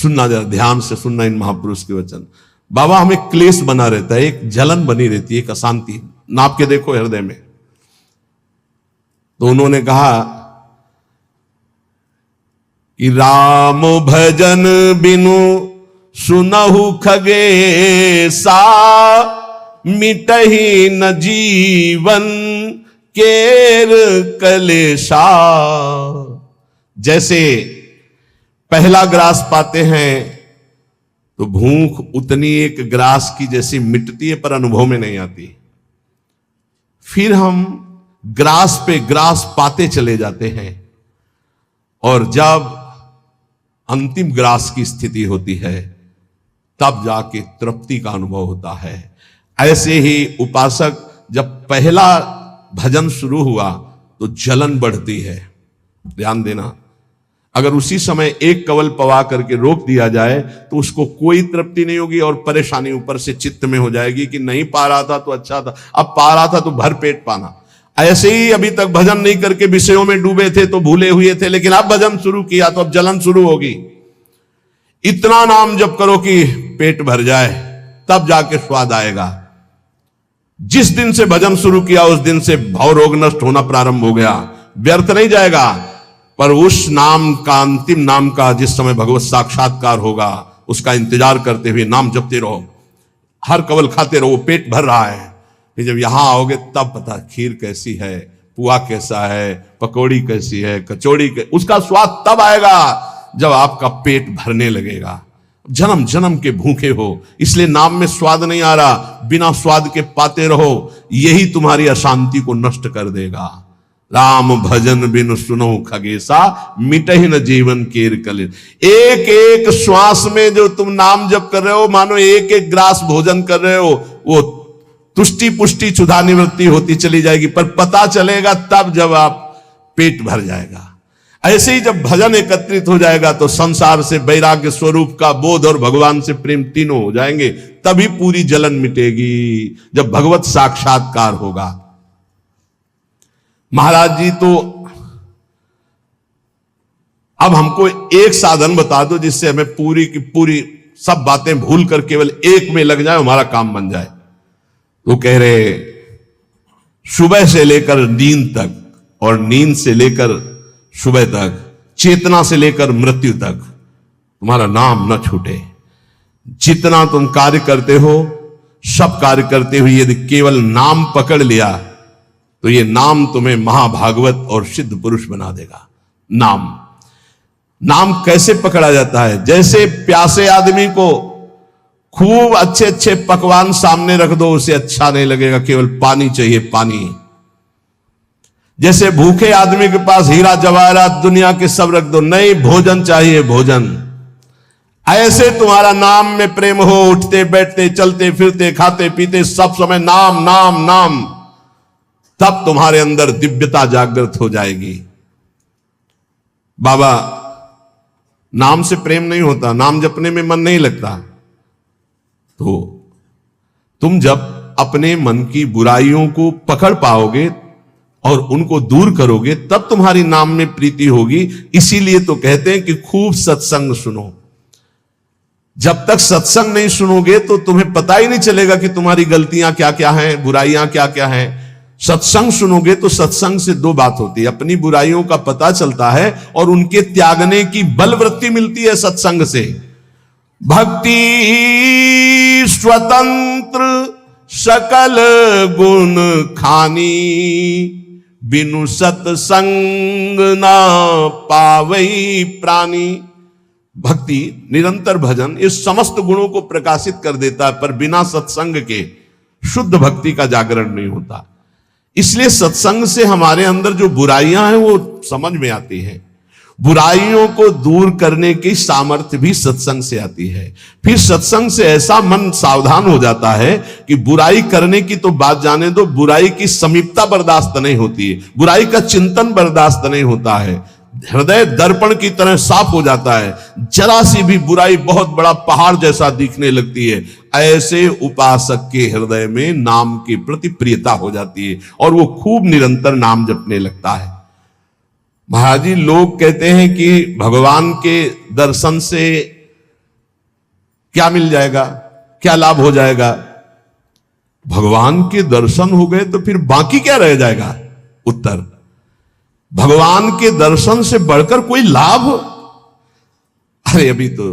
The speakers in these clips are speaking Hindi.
सुनना, जरा ध्यान से सुनना इन महापुरुष के वचन। बाबा, हमें क्लेश बना रहता है, एक जलन बनी रहती है, एक अशांति, नाप के देखो हृदय में। तो उन्होंने कहा कि राम भजन बिनु सुनहु खगेसा, मिटहि न जीवन केर कलेशा। जैसे पहला ग्रास पाते हैं तो भूख उतनी एक ग्रास की जैसी मिटती है, पर अनुभव में नहीं आती। फिर हम ग्रास पे ग्रास पाते चले जाते हैं, और जब अंतिम ग्रास की स्थिति होती है तब जाके तृप्ति का अनुभव होता है। ऐसे ही उपासक, जब पहला भजन शुरू हुआ तो जलन बढ़ती है। ध्यान देना, अगर उसी समय एक कवल पवा करके रोक दिया जाए तो उसको कोई तृप्ति नहीं होगी, और परेशानी ऊपर से चित्त में हो जाएगी कि नहीं पा रहा था तो अच्छा था, अब पा रहा था तो भर पेट पाना। ऐसे ही अभी तक भजन नहीं करके विषयों में डूबे थे तो भूले हुए थे, लेकिन अब भजन शुरू किया तो अब जलन शुरू होगी। इतना नाम जप करो कि पेट भर जाए, तब जाके स्वाद आएगा। जिस दिन से भजन शुरू किया उस दिन से भाव रोग नष्ट होना प्रारंभ हो गया, व्यर्थ नहीं जाएगा। पर उस नाम का, अंतिम नाम का, जिस समय भगवत साक्षात्कार होगा उसका इंतजार करते हुए नाम जपते रहो, हर कवल खाते रहो, पेट भर रहा है। फिर जब यहां आओगे तब पता खीर कैसी है, पुआ कैसा है, पकौड़ी कैसी है, कचौड़ी उसका स्वाद तब आएगा जब आपका पेट भरने लगेगा। जन्म जन्म के भूखे हो, इसलिए नाम में स्वाद नहीं आ रहा, बिना स्वाद के पाते रहो, यही तुम्हारी अशांति को नष्ट कर देगा। राम भजन बिन सुनो खगेसा, मिटहि न जीवन केर कलेश। एक एक श्वास में जो तुम नाम जप कर रहे हो, मानो एक एक ग्रास भोजन कर रहे हो, वो तुष्टि पुष्टि क्षुधा निवृत्ति होती चली जाएगी, पर पता चलेगा तब जब आप पेट भर जाएगा। ऐसे ही जब भजन एकत्रित हो जाएगा तो संसार से वैराग्य स्वरूप का बोध और भगवान से प्रेम तीनों हो जाएंगे, तभी पूरी जलन मिटेगी, जब भगवत साक्षात्कार होगा। महाराज जी, तो अब हमको एक साधन बता दो जिससे हमें पूरी की पूरी सब बातें भूल कर केवल एक में लग जाए, हमारा काम बन जाए। तो कह रहे, सुबह से लेकर नींद तक, और नींद से लेकर सुबह तक, चेतना से लेकर मृत्यु तक तुम्हारा नाम न छूटे। जितना तुम कार्य करते हो, सब कार्य करते हुए यदि केवल नाम पकड़ लिया तो ये नाम तुम्हें महाभागवत और सिद्ध पुरुष बना देगा। नाम कैसे पकड़ा जाता है? जैसे प्यासे आदमी को खूब अच्छे अच्छे पकवान सामने रख दो, उसे अच्छा नहीं लगेगा, केवल पानी चाहिए, पानी। जैसे भूखे आदमी के पास हीरा जवाहरात दुनिया के सब रख दो, नहीं, भोजन चाहिए, भोजन। ऐसे तुम्हारा नाम में प्रेम हो, उठते बैठते चलते फिरते खाते पीते सब समय नाम नाम नाम, तब तुम्हारे अंदर दिव्यता जागृत हो जाएगी। बाबा, नाम से प्रेम नहीं होता, नाम जपने में मन नहीं लगता, तो तुम जब अपने मन की बुराइयों को पकड़ पाओगे और उनको दूर करोगे, तब तुम्हारी नाम में प्रीति होगी। इसीलिए तो कहते हैं कि खूब सत्संग सुनो। जब तक सत्संग नहीं सुनोगे तो तुम्हें पता ही नहीं चलेगा कि तुम्हारी गलतियां क्या क्या हैं, बुराइयां क्या क्या हैं। सत्संग सुनोगे तो सत्संग से दो बात होती है, अपनी बुराइयों का पता चलता है और उनके त्यागने की बलवृत्ति मिलती है सत्संग से। भक्ति स्वतंत्र सकल गुण खानी, बिनु सत्संग ना पावई प्राणी। भक्ति, निरंतर भजन, इस समस्त गुणों को प्रकाशित कर देता है, पर बिना सत्संग के शुद्ध भक्ति का जागरण नहीं होता। इसलिए सत्संग से हमारे अंदर जो बुराइयां हैं वो समझ में आती हैं। बुराइयों को दूर करने की सामर्थ्य भी सत्संग से आती है। फिर सत्संग से ऐसा मन सावधान हो जाता है कि बुराई करने की तो बात जाने दो, बुराई की समीपता बर्दाश्त नहीं होती है, बुराई का चिंतन बर्दाश्त नहीं होता है। हृदय दर्पण की तरह साफ हो जाता है, जरा सी भी बुराई बहुत बड़ा पहाड़ जैसा दिखने लगती है। ऐसे उपासक के हृदय में नाम के प्रति प्रियता हो जाती है और वो खूब निरंतर नाम जपने लगता है। महाराज जी, लोग कहते हैं कि भगवान के दर्शन से क्या मिल जाएगा, क्या लाभ हो जाएगा? भगवान के दर्शन हो गए तो फिर बाकी क्या रह जाएगा? उत्तर, भगवान के दर्शन से बढ़कर कोई लाभ? अरे अभी तो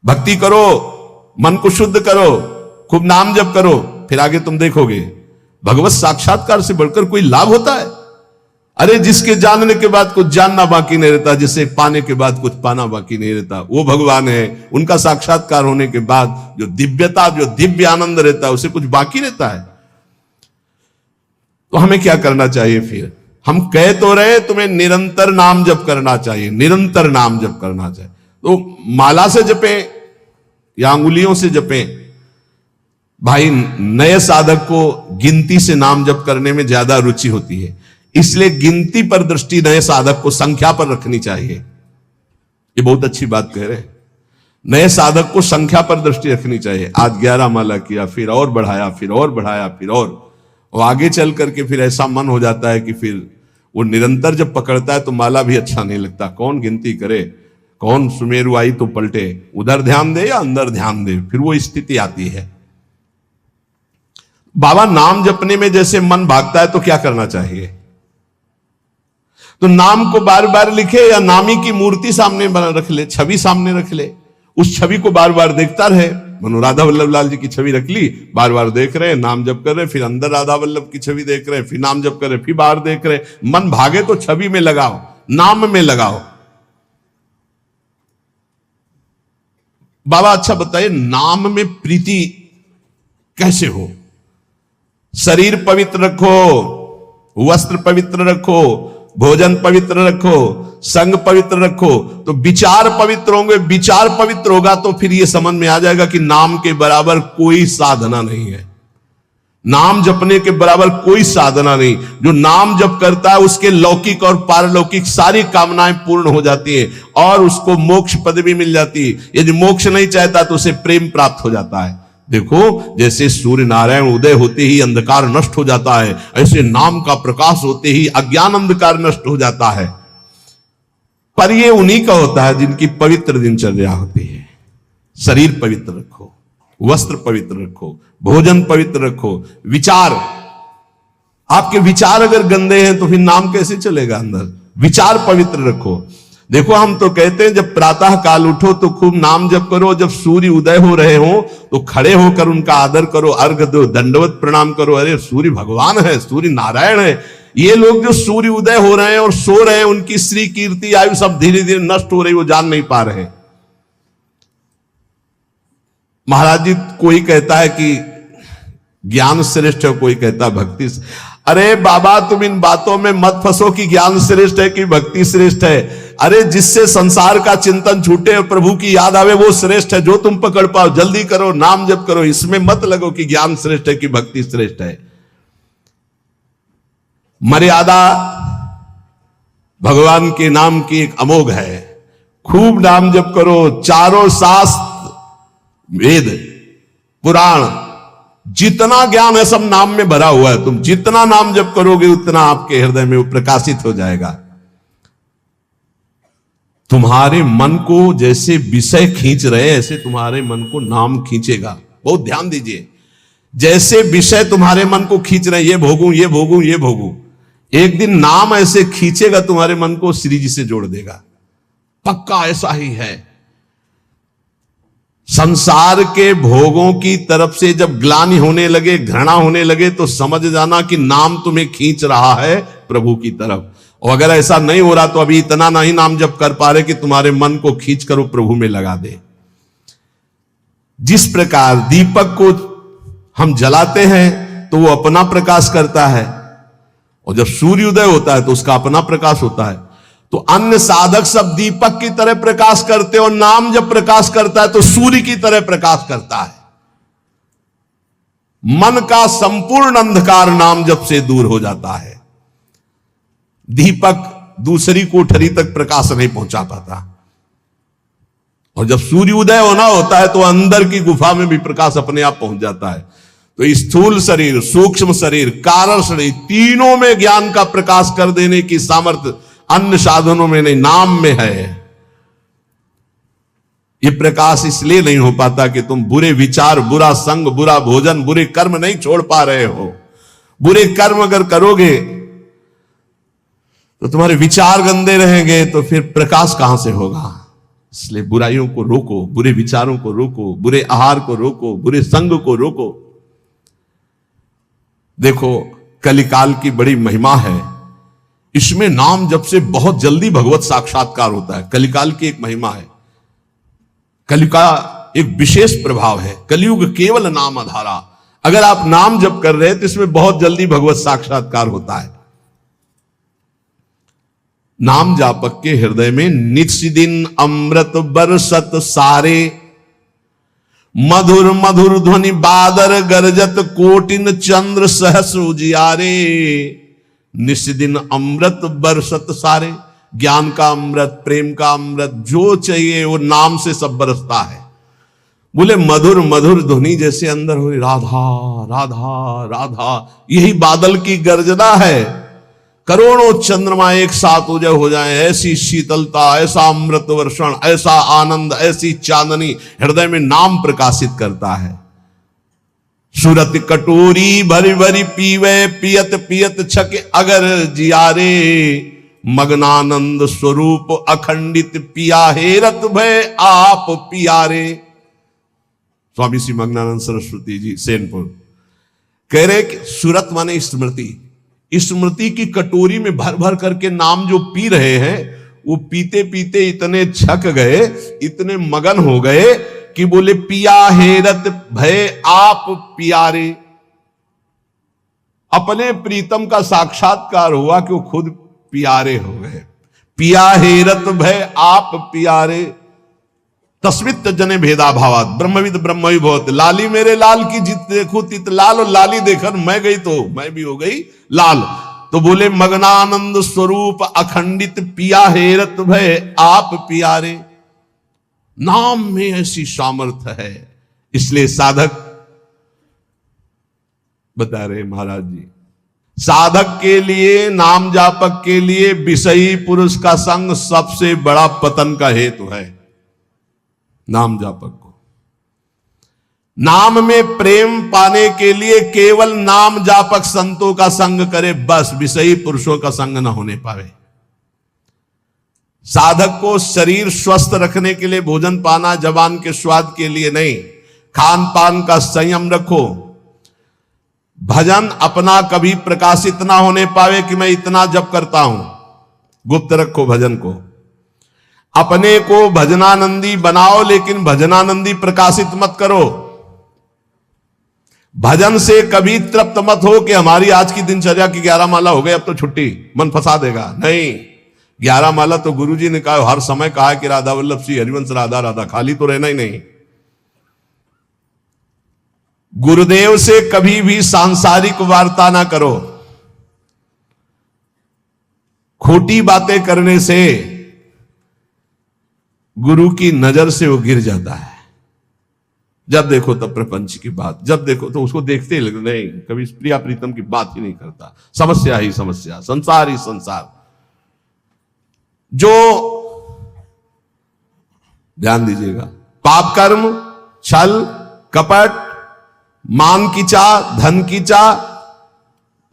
भक्ति करो, मन को शुद्ध करो, खूब नाम जप करो, फिर आगे तुम देखोगे भगवत साक्षात्कार से बढ़कर कोई लाभ होता है? अरे जिसके जानने के बाद कुछ जानना बाकी नहीं रहता, जिसे पाने के बाद कुछ पाना बाकी नहीं रहता, वो भगवान है। उनका साक्षात्कार होने के बाद जो दिव्यता, जो दिव्य आनंद रहता है, उसे कुछ बाकी रहता है? तो हमें क्या करना चाहिए फिर? हम कह तो रहे तुम्हें निरंतर नाम जप करना चाहिए, निरंतर नाम जप करना चाहिए। तो माला से जपें या अंगुलियों से जपें? भाई नए साधक को गिनती से नाम जप करने में ज्यादा रुचि होती है, इसलिए गिनती पर दृष्टि नए साधक को संख्या पर रखनी चाहिए। ये बहुत अच्छी बात कह रहे हैं। नए साधक को संख्या पर दृष्टि रखनी चाहिए। आज 11 माला किया, फिर और बढ़ाया, फिर और बढ़ाया, फिर और आगे चल करके फिर ऐसा मन हो जाता है कि फिर वो निरंतर जब पकड़ता है तो माला भी अच्छा नहीं लगता। कौन गिनती करे, कौन सुमेरु आई तो पलटे, उधर ध्यान दे या अंदर ध्यान दे, फिर वो स्थिति आती है। बाबा नाम जपने में जैसे मन भागता है तो क्या करना चाहिए? तो नाम को बार बार लिखे या नामी की मूर्ति सामने बना रख ले, छवि सामने रख ले, उस छवि को बार बार देखता रहे। मनो राधा वल्लभ लाल जी की छवि रख ली, बार बार देख रहे, नाम जप कर रहे, फिर अंदर राधा वल्लभ की छवि देख रहे, फिर नाम जप कर रहे, फिर बाहर देख रहे। मन भागे तो छवि में लगाओ, नाम में लगाओ। बाबा अच्छा बताइए, नाम में प्रीति कैसे हो? शरीर पवित्र रखो, वस्त्र पवित्र रखो, भोजन पवित्र रखो, संग पवित्र रखो, तो विचार पवित्र होंगे। विचार पवित्र होगा तो फिर यह समझ में आ जाएगा कि नाम के बराबर कोई साधना नहीं है, नाम जपने के बराबर कोई साधना नहीं। जो नाम जप करता है उसके लौकिक और पारलौकिक सारी कामनाएं पूर्ण हो जाती हैं और उसको मोक्ष पदवी मिल जाती है। यदि मोक्ष नहीं चाहता तो उसे प्रेम प्राप्त हो जाता है। देखो जैसे सूर्य नारायण उदय होते ही अंधकार नष्ट हो जाता है, ऐसे नाम का प्रकाश होते ही अज्ञान अंधकार नष्ट हो जाता है। पर ये उन्हीं का होता है जिनकी पवित्र दिनचर्या होती है। शरीर पवित्र रखो, वस्त्र पवित्र रखो, भोजन पवित्र रखो, विचार, आपके विचार अगर गंदे हैं तो फिर नाम कैसे चलेगा अंदर? विचार पवित्र रखो। देखो हम तो कहते हैं जब प्रातः काल उठो तो खूब नाम जप करो, जब सूर्य उदय हो रहे हो तो खड़े होकर उनका आदर करो, अर्घ दो, दंडवत प्रणाम करो। अरे सूर्य भगवान है, सूर्य नारायण है। ये लोग जो सूर्य उदय हो रहे हैं और सो रहे हैं, उनकी श्री कीर्ति आयु सब धीरे धीरे नष्ट हो रही, वो जान नहीं पा रहे। महाराज जी कोई कहता है कि ज्ञान श्रेष्ठ है, कोई कहता है भक्ति। अरे बाबा तुम इन बातों में मत फंसो कि ज्ञान श्रेष्ठ है कि भक्ति श्रेष्ठ है। अरे जिससे संसार का चिंतन छूटे और प्रभु की याद आवे वो श्रेष्ठ है। जो तुम पकड़ पाओ जल्दी करो, नाम जप करो, इसमें मत लगो कि ज्ञान श्रेष्ठ है कि भक्ति श्रेष्ठ है। मर्यादा भगवान के नाम की एक अमोघ है। खूब नाम जप करो, चारों शास्त्र, वेद, पुराण, जितना ज्ञान है सब नाम में भरा हुआ है। तुम जितना नाम जप करोगे उतना आपके हृदय में वो प्रकाशित हो जाएगा। तुम्हारे मन को जैसे विषय खींच रहे ऐसे तुम्हारे मन को नाम खींचेगा। बहुत ध्यान दीजिए, जैसे विषय तुम्हारे मन को खींच रहे, ये भोगूं, ये भोगूं, ये भोगूं, एक दिन नाम ऐसे खींचेगा तुम्हारे मन को, श्री जी से जोड़ देगा। पक्का ऐसा ही है। संसार के भोगों की तरफ से जब ग्लानि होने लगे, घृणा होने लगे, तो समझ जाना कि नाम तुम्हें खींच रहा है प्रभु की तरफ। और अगर ऐसा नहीं हो रहा तो अभी इतना नहीं नाम जप कर पा रहे कि तुम्हारे मन को खींच कर वो प्रभु में लगा दे। जिस प्रकार दीपक को हम जलाते हैं तो वो अपना प्रकाश करता है, और जब सूर्योदय होता है तो उसका अपना प्रकाश होता है। तो अन्य साधक सब दीपक की तरह प्रकाश करते और नाम जब प्रकाश करता है तो सूर्य की तरह प्रकाश करता है। मन का संपूर्ण अंधकार नाम जप से दूर हो जाता है। दीपक दूसरी कोठरी तक प्रकाश नहीं पहुंचा पाता, और जब सूर्य उदय होना होता है तो अंदर की गुफा में भी प्रकाश अपने आप पहुंच जाता है। तो स्थूल शरीर, सूक्ष्म शरीर, कारण शरीर, तीनों में ज्ञान का प्रकाश कर देने की सामर्थ्य अन्य साधनों में नहीं, नाम में है। ये प्रकाश इसलिए नहीं हो पाता कि तुम बुरे विचार, बुरा संग, बुरा भोजन, बुरे कर्म नहीं छोड़ पा रहे हो। बुरे कर्म अगर करोगे तो तुम्हारे विचार गंदे रहेंगे, तो फिर प्रकाश कहां से होगा। इसलिए बुराइयों को रोको, बुरे विचारों को रोको, बुरे आहार को रोको, बुरे संग को रोको। देखो, कलिकाल की बड़ी महिमा है, इसमें नाम जप से बहुत जल्दी भगवत साक्षात्कार होता है। कलिकाल की एक महिमा है, कलयुग का एक विशेष प्रभाव है। कलयुग केवल नाम आधारा। अगर आप नाम जप कर रहे हैं तो इसमें बहुत जल्दी भगवत साक्षात्कार होता है। नाम जापक के हृदय में नित्य दिन अमृत बरसत सारे, मधुर मधुर ध्वनि बादर गरजत कोटिन चंद्र सहस उजियारे। नित्य दिन अमृत बरसत सारे, ज्ञान का अमृत, प्रेम का अमृत, जो चाहिए वो नाम से सब बरसता है। बोले मधुर मधुर ध्वनि जैसे अंदर हो, राधा राधा राधा, यही बादल की गर्जना है। करोड़ों चंद्रमा एक साथ उदय हो जाएं, ऐसी शीतलता, ऐसा अमृत वर्षण, ऐसा आनंद, ऐसी चांदनी हृदय में नाम प्रकाशित करता है। सूरत कटोरी भरी भरी पीवे, पियत पियत छक अगर जियारे। मग्नानंद स्वरूप अखंडित पिया हेरत भय आप पियारे। स्वामी श्री मग्नानंद सरस्वती जी सेनपुर कह रहे कि सूरत माने स्मृति, स्मृति की कटोरी में भर भर करके नाम जो पी रहे हैं, वो पीते पीते इतने छक गए, इतने मगन हो गए कि बोले पिया हेरत भय आप पियारे। अपने प्रीतम का साक्षात्कार हुआ कि वो खुद प्यारे हो गए। पिया हेरत भय आप प्यारे, तस्मित जने भेदा भावात, ब्रह्मविद ब्रह्म ही बहुत। लाली मेरे लाल की जित देखो तित लाल, और लाली देखकर मैं गई तो मैं भी हो गई लाल। तो बोले मग्नानंद स्वरूप अखंडित पिया हेरत भय आप प्यारे। नाम में ऐसी सामर्थ्य है, इसलिए साधक बता रहे महाराज जी, साधक के लिए, नाम जापक के लिए विषयी पुरुष का संग सबसे बड़ा पतन का हेतु है। नाम जापक को नाम में प्रेम पाने के लिए केवल नाम जापक संतों का संग करे, बस विषयी पुरुषों का संग न होने पावे। साधक को शरीर स्वस्थ रखने के लिए भोजन पाना जबान के स्वाद के लिए नहीं, खान पान का संयम रखो। भजन अपना कभी प्रकाशित ना होने पावे कि मैं इतना जप करता हूं, गुप्त रखो भजन को। अपने को भजनानंदी बनाओ, लेकिन भजनानंदी प्रकाशित मत करो। भजन से कभी तृप्त मत हो कि हमारी आज की दिनचर्या की 11 माला हो गई, अब तो छुट्टी, मन फंसा देगा। नहीं, 11 माला तो गुरुजी ने कहा, हर समय कहा कि राधा वल्लभ श्री हरिवंश राधा राधा, खाली तो रहना ही नहीं। गुरुदेव से कभी भी सांसारिक वार्ता ना करो। खोटी बातें करने से गुरु की नजर से वो गिर जाता है। जब देखो तब प्रपंच की बात, जब देखो तो उसको देखते ही लगता नहीं, कभी प्रिया प्रीतम की बात ही नहीं करता। समस्या ही समस्या, संसार ही संसार। जो ध्यान दीजिएगा, पाप कर्म, छल कपट, मान की चाह, धन की चाह,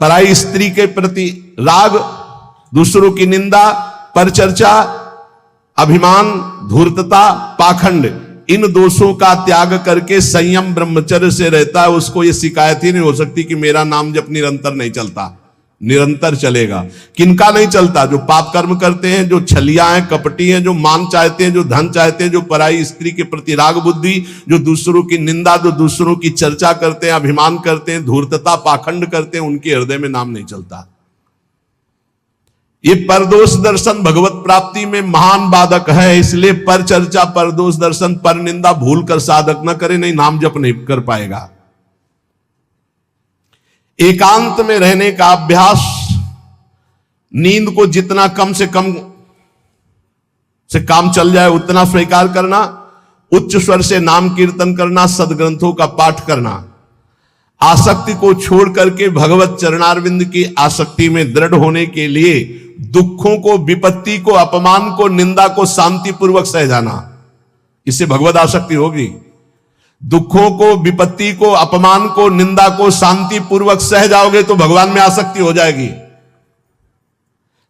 पराई स्त्री के प्रति राग, दूसरों की निंदा, परचर्चा, अभिमान, धूर्तता, पाखंड, इन दोषों का त्याग करके संयम ब्रह्मचर्य से रहता है, उसको ये शिकायत ही नहीं हो सकती कि मेरा नाम जब निरंतर नहीं चलता। निरंतर चलेगा। किनका नहीं चलता? जो पाप कर्म करते हैं, जो छलिया हैं, कपटी हैं, जो मान चाहते हैं, जो धन चाहते हैं, जो पराई स्त्री के प्रति राग बुद्धि, जो दूसरों की निंदा, जो दूसरों की चर्चा करते हैं, अभिमान करते हैं, धूर्तता, पाखंड करते हैं, उनके हृदय में नाम नहीं चलता। ये परदोष दर्शन भगवत प्राप्ति में महान बाधक है। इसलिए पर चर्चा, परदोष दर्शन, पर निंदा भूल कर साधक न करे, नहीं नाम जप नहीं कर पाएगा। एकांत में रहने का अभ्यास, नींद को जितना कम से कम से काम चल जाए उतना स्वीकार करना, उच्च स्वर से नाम कीर्तन करना, सदग्रंथों का पाठ करना, आसक्ति को छोड़ करके भगवत चरणारविंद की आसक्ति में दृढ़ होने के लिए दुखों को, विपत्ति को, अपमान को, निंदा को शांतिपूर्वक सह जाना, इससे भगवत आसक्ति होगी। दुखों को, विपत्ति को, अपमान को, निंदा को शांति पूर्वक सह जाओगे तो भगवान में आसक्ति हो जाएगी।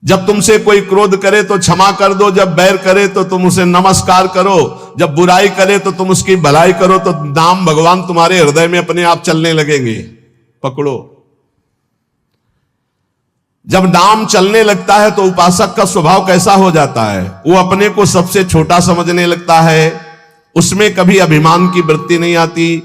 जब तुमसे कोई क्रोध करे तो क्षमा कर दो, जब बैर करे तो तुम उसे नमस्कार करो, जब बुराई करे तो तुम उसकी भलाई करो, तो नाम भगवान तुम्हारे हृदय में अपने आप चलने लगेंगे। पकड़ो। जब नाम चलने लगता है तो उपासक का स्वभाव कैसा हो जाता है? वो अपने को सबसे छोटा समझने लगता है, उसमें कभी अभिमान की वृत्ति नहीं आती,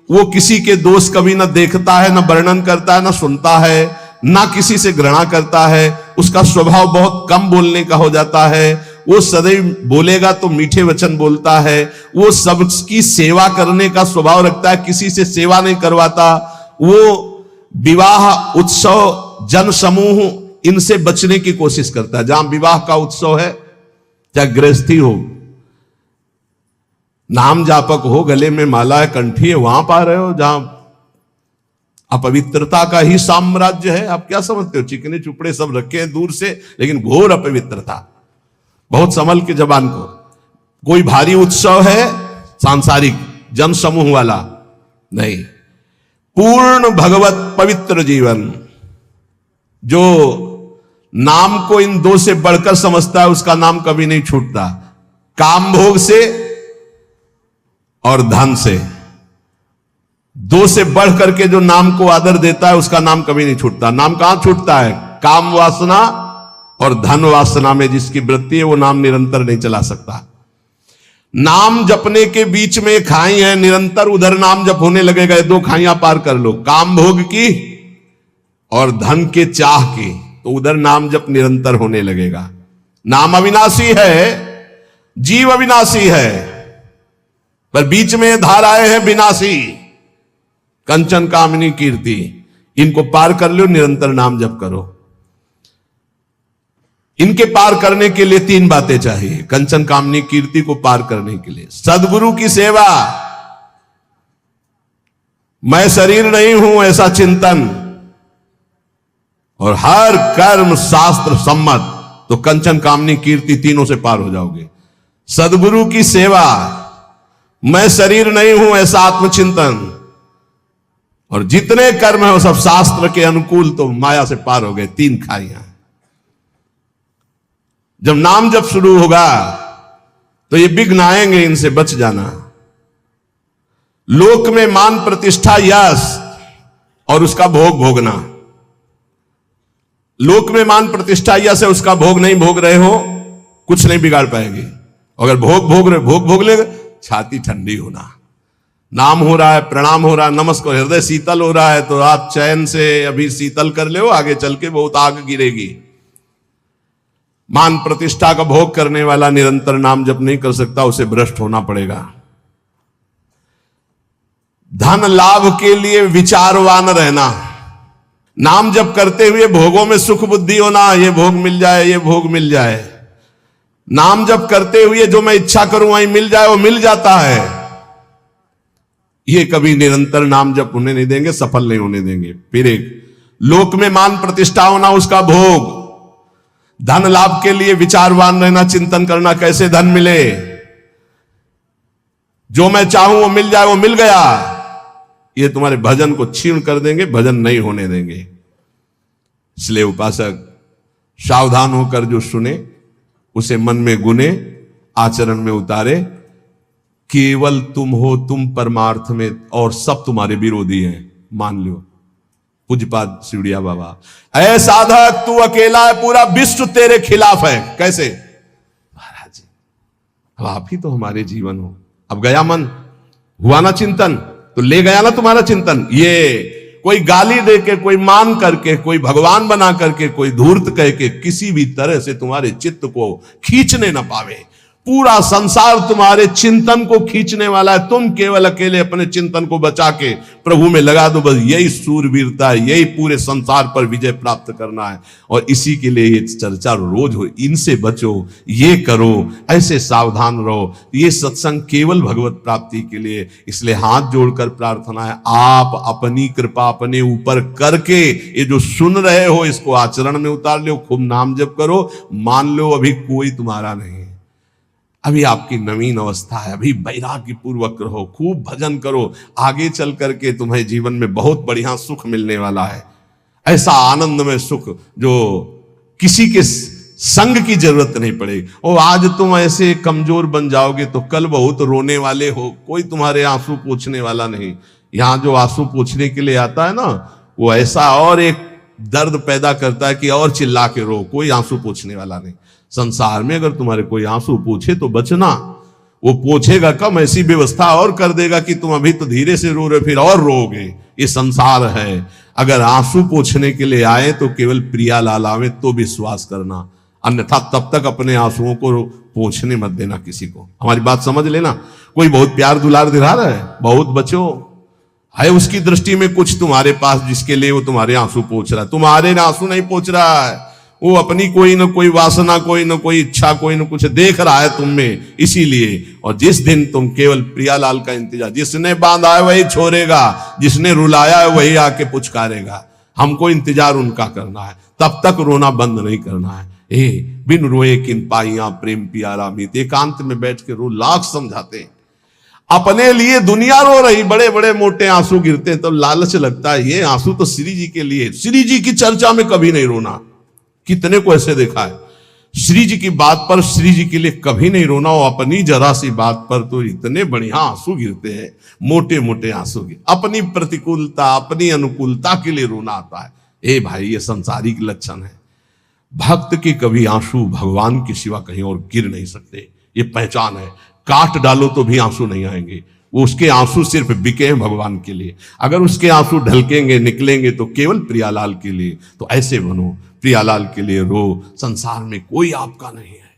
वो किसी के दोष कभी न देखता है, न वर्णन करता है, न सुनता है, ना किसी से घृणा करता है। उसका स्वभाव बहुत कम बोलने का हो जाता है। वो सदैव बोलेगा तो मीठे वचन बोलता है। वो सबकी सेवा करने का स्वभाव रखता है, किसी से सेवा नहीं करवाता। वो विवाह, उत्सव, जन समूह, इनसे बचने की कोशिश करता है। जहां विवाह का उत्सव है, चाहे गृहस्थी हो, नाम जापक हो, गले में माला है, कंठी है, वहां पा रहे हो जहां अपवित्रता का ही साम्राज्य है। आप क्या समझते हो? चिकने चुपड़े सब रखे हैं दूर से, लेकिन घोर अपवित्रता। बहुत संभल के जबान को। कोई भारी उत्सव है सांसारिक जन समूह वाला नहीं, पूर्ण भगवत पवित्र जीवन। जो नाम को इन दो से बढ़कर समझता है उसका नाम कभी नहीं छूटता। काम भोग से और धन से, दो से बढ़ करके जो नाम को आदर देता है उसका नाम कभी नहीं छूटता। नाम कहां छूटता है? काम वासना और धन वासना में जिसकी वृत्ति है वो नाम निरंतर नहीं चला सकता। नाम जपने के बीच में खाई है, निरंतर उधर नाम जप होने लगेगा। दो खाइयां पार कर लो, काम भोग की और धन के चाह की, तो उधर नाम जप निरंतर होने लगेगा। नाम अविनाशी है, जीव अविनाशी है, पर बीच में धाराएं हैं विनाशी। कंचन, कामिनी, कीर्ति, इनको पार कर लो, निरंतर नाम जप करो। इनके पार करने के लिए तीन बातें चाहिए। कंचन, कामिनी, कीर्ति को पार करने के लिए सद्गुरु की सेवा, मैं शरीर नहीं हूं ऐसा चिंतन, और हर कर्म शास्त्र सम्मत, तो कंचन, कामिनी, कीर्ति तीनों से पार हो जाओगे। सद्गुरु की सेवा, मैं शरीर नहीं हूं ऐसा आत्मचिंतन, और जितने कर्म है वो सब शास्त्र के अनुकूल, तो माया से पार हो गए। तीन खाइयां। जब नाम जब शुरू होगा तो ये विघ्न आएंगे, इनसे बच जाना। लोक में मान, प्रतिष्ठा, यश और उसका भोग भोगना। लोक में मान, प्रतिष्ठा, यश है, उसका भोग नहीं भोग रहे हो, कुछ नहीं बिगाड़ पाएगी। अगर भोग भोग ले, छाती ठंडी होना। नाम हो रहा है, प्रणाम हो रहा है, नमस्कार, हृदय शीतल हो रहा है, तो आप चैन से अभी शीतल कर ले, आगे चल के बहुत आग गिरेगी। मान प्रतिष्ठा का भोग करने वाला निरंतर नाम जप नहीं कर सकता, उसे भ्रष्ट होना पड़ेगा। धन लाभ के लिए विचारवान रहना, नाम जप करते हुए भोगों में सुख बुद्धि होना, ये भोग मिल जाए, ये भोग मिल जाए। नाम जप करते हुए जो मैं इच्छा करूं वहीं मिल जाए, वो मिल जाता है। ये कभी निरंतर नाम जप होने नहीं देंगे, सफल नहीं होने देंगे। फिर एक लोक में मान प्रतिष्ठा होना, उसका भोग। धन लाभ के लिए विचारवान रहना, चिंतन करना कैसे धन मिले, जो मैं चाहूं वो मिल जाए, वो मिल गया। ये तुम्हारे भजन को छीण कर देंगे, भजन नहीं होने देंगे। इसलिए उपासक सावधान होकर जो सुने उसे मन में गुने, आचरण में उतारे। केवल तुम हो, तुम परमार्थ में, और सब तुम्हारे विरोधी हैं, मान लो। पूज्यपाद शिवड़िया बाबा, ऐ साधक तू अकेला है, पूरा विश्व तेरे खिलाफ है। कैसे? महाराज जी, अब आप ही तो हमारे जीवन हो। अब गया मन, हुआ ना चिंतन, तो ले गया ना तुम्हारा चिंतन। ये कोई गाली दे के, कोई मान करके, कोई भगवान बना करके, कोई धूर्त कह के किसी भी तरह से तुम्हारे चित्त को खींचने ना पावे। पूरा संसार तुम्हारे चिंतन को खींचने वाला है, तुम केवल अकेले अपने चिंतन को बचा के प्रभु में लगा दो। बस यही सूरवीरता है, यही पूरे संसार पर विजय प्राप्त करना है। और इसी के लिए ये चर्चा रोज हो, इनसे बचो, ये करो, ऐसे सावधान रहो। ये सत्संग केवल भगवत प्राप्ति के लिए। इसलिए हाथ जोड़कर प्रार्थना है, आप अपनी कृपा अपने ऊपर करके ये जो सुन रहे हो इसको आचरण में उतार लो। खूब नाम जप करो, मान लो अभी कोई तुम्हारा नहीं। अभी आपकी नवीन अवस्था है, अभी वैराग्य पूर्वक रहो, खूब भजन करो, आगे चल करके तुम्हें जीवन में बहुत बढ़िया सुख मिलने वाला है। ऐसा आनंदमय सुख जो किसी के संग की जरूरत नहीं पड़ेगी। और आज तुम ऐसे कमजोर बन जाओगे तो कल बहुत रोने वाले हो, कोई तुम्हारे आंसू पोंछने वाला नहीं। यहां जो आंसू पोंछने के लिए आता है ना, वो ऐसा और एक दर्द पैदा करता है कि और चिल्ला के रो, कोई आंसू पोंछने वाला नहीं। संसार में अगर तुम्हारे कोई आंसू पूछे तो बचना, वो पूछेगा कम, ऐसी व्यवस्था और कर देगा कि तुम अभी तो धीरे से रो रहे, फिर और रोगे। ये संसार है। अगर आंसू पूछने के लिए आए तो केवल प्रियालाल आवे तो विश्वास करना, अन्यथा तब तक अपने आंसुओं को पूछने मत देना किसी को। हमारी बात समझ लेना। कोई बहुत प्यार दुलार दिखा रहा है, बहुत बचो, है उसकी दृष्टि में कुछ तुम्हारे पास जिसके लिए वो तुम्हारे आंसू पोंछ रहा है। तुम्हारे आंसू नहीं पोंछ रहा है, वो अपनी कोई न कोई वासना, कोई न कोई इच्छा, कोई न कुछ देख रहा है तुम में, इसीलिए। और जिस दिन तुम केवल प्रियालाल का इंतजार, जिसने बांधा है वही छोड़ेगा, जिसने रुलाया है वही आके पुचकारेगा। हमको इंतजार उनका करना है, तब तक रोना बंद नहीं करना है। बिन रोए किन पाइया प्रेम प्यारा मीत, एकांत में बैठ के रो, लाख समझाते हैं। अपने लिए दुनिया रो रही, बड़े बड़े मोटे आंसू गिरते हैं, तब लालच लगता है ये आंसू तो श्री जी के लिए। श्री जी की चर्चा में कभी नहीं रोना। कितने को ऐसे देखा है, श्री जी की बात पर, श्री जी के लिए कभी नहीं रोना, और अपनी जरा सी बात पर तो इतने बढ़िया आंसू गिरते हैं, मोटे मोटे आंसू गिर। अपनी प्रतिकूलता, अपनी अनुकूलता के लिए रोना आता है। ए भाई, ये संसारिक लक्षण है। भक्त के कभी आंसू भगवान के सिवा कहीं और गिर नहीं सकते, ये पहचान है। काट डालो तो भी आंसू नहीं आएंगे, वो उसके आंसू सिर्फ बिके हैं भगवान के लिए। अगर उसके आंसू ढलकेंगे, निकलेंगे तो केवल प्रियालाल के लिए। तो ऐसे बनो, प्रियालाल के लिए रो, संसार में कोई आपका नहीं है।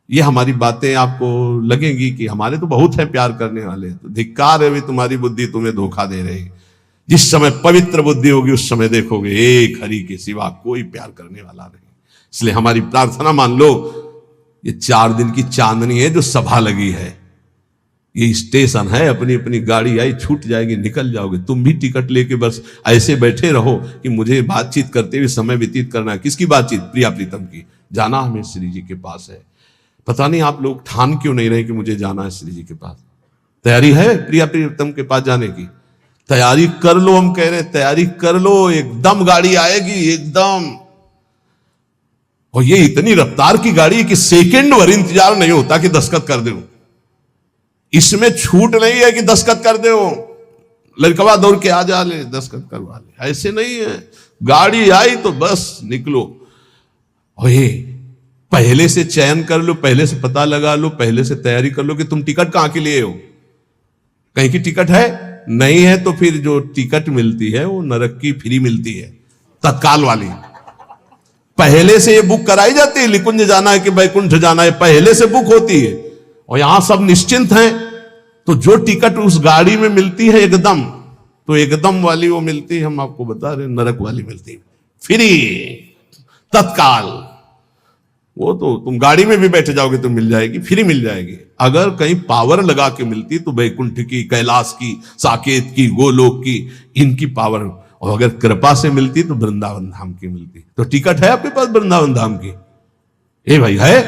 ये हमारी बातें आपको लगेंगी कि हमारे तो बहुत है प्यार करने वाले, तो धिक्कार है भी तुम्हारी बुद्धि तुम्हें धोखा दे रही। जिस समय पवित्र बुद्धि होगी उस समय देखोगे एक हरि के सिवा कोई प्यार करने वाला नहीं। इसलिए हमारी प्रार्थना मान लो, ये 4 दिन की चांदनी है जो सभा लगी है, ये स्टेशन है, अपनी अपनी गाड़ी आई छूट जाएगी, निकल जाओगे। तुम भी टिकट लेके बस ऐसे बैठे रहो कि मुझे बातचीत करते हुए समय व्यतीत करना है। किसकी बातचीत? प्रिया प्रीतम की। जाना हमें श्री जी के पास है। पता नहीं आप लोग ठान क्यों नहीं रहे कि मुझे जाना है श्री जी के पास। तैयारी है प्रिया प्रीतम के पास जाने की? तैयारी कर लो, हम कह रहे हैं तैयारी कर लो, एकदम गाड़ी आएगी, एकदम। और ये इतनी रफ्तार की गाड़ी है कि सेकंड भर इंतजार नहीं होता कि दस्तखत कर दो। इसमें छूट नहीं है कि दस्तखत कर दो, लड़कवा दौड़ के आ जा ले दस्तखत करवा ले, ऐसे नहीं है। गाड़ी आई तो बस निकलो। और ये पहले से चयन कर लो, पहले से पता लगा लो, पहले से तैयारी कर लो कि तुम टिकट कहां के लिए हो। कहीं की टिकट है नहीं है तो फिर जो टिकट मिलती है वो नरक की फ्री मिलती है, तत्काल वाली। पहले से ये बुक कराई जाती है, निकुंज जाना है कि बैकुंठ जाना है, पहले से बुक होती है। और यहां सब निश्चिंत हैं, तो जो टिकट उस गाड़ी में मिलती है एकदम, तो एकदम वाली वो मिलती है, हम आपको बता रहे, नरक वाली मिलती है फ्री, तत्काल। वो तो तुम गाड़ी में भी बैठ जाओगे तो मिल जाएगी, फ्री मिल जाएगी। अगर कहीं पावर लगा के मिलती तो बैकुंठ की, कैलाश की, साकेत की, गोलोक की, इनकी पावर। और अगर कृपा से मिलती तो वृंदावन धाम की मिलती। तो टिकट है आपके पास वृंदावन धाम की? ए भाई है?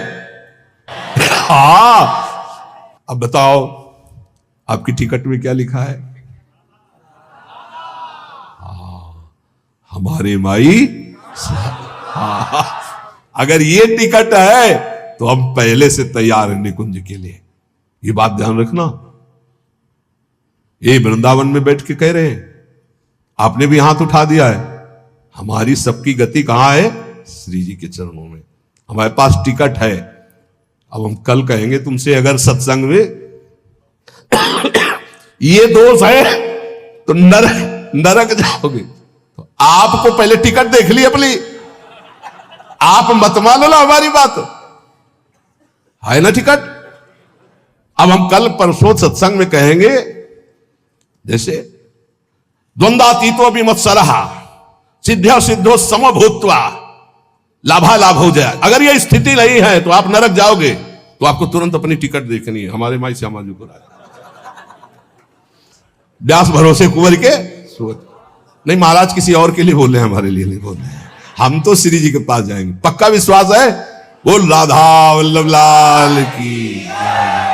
हाँ, अब बताओ आपकी टिकट में क्या लिखा है? हमारे माई। हाँ, अगर ये टिकट है तो हम पहले से तैयार हैं निकुंज के लिए। ये बात ध्यान रखना। ये वृंदावन में बैठ के कह रहे हैं, आपने भी हाथ उठा दिया है। हमारी सबकी गति कहां है? श्री जी के चरणों में। हमारे पास टिकट है। अब हम कल कहेंगे तुमसे, अगर सत्संग में ये दोष है तो नरक जाओगे। तो आपको पहले टिकट देख ली अपनी, आप मत मानो ना हमारी बात, है ना टिकट। अब हम कल परसों सत्संग में कहेंगे, जैसे द्वंद्वातीतो विमत्सरः सिद्ध्यो सिद्धो समभूत्वा लाभालाभ हो जाए। अगर यह स्थिति नहीं है तो आप नरक जाओगे। तो आपको तुरंत अपनी टिकट देखनी है। हमारे माई श्यामा जी को व्यास भरोसे कुंवर के सोच नहीं, महाराज किसी और के लिए बोल रहे हैं, हमारे लिए नहीं बोल रहे हैं। हम तो श्री जी के पास जाएंगे, पक्का विश्वास है। बोल राधा वल्लभ लाल की जय।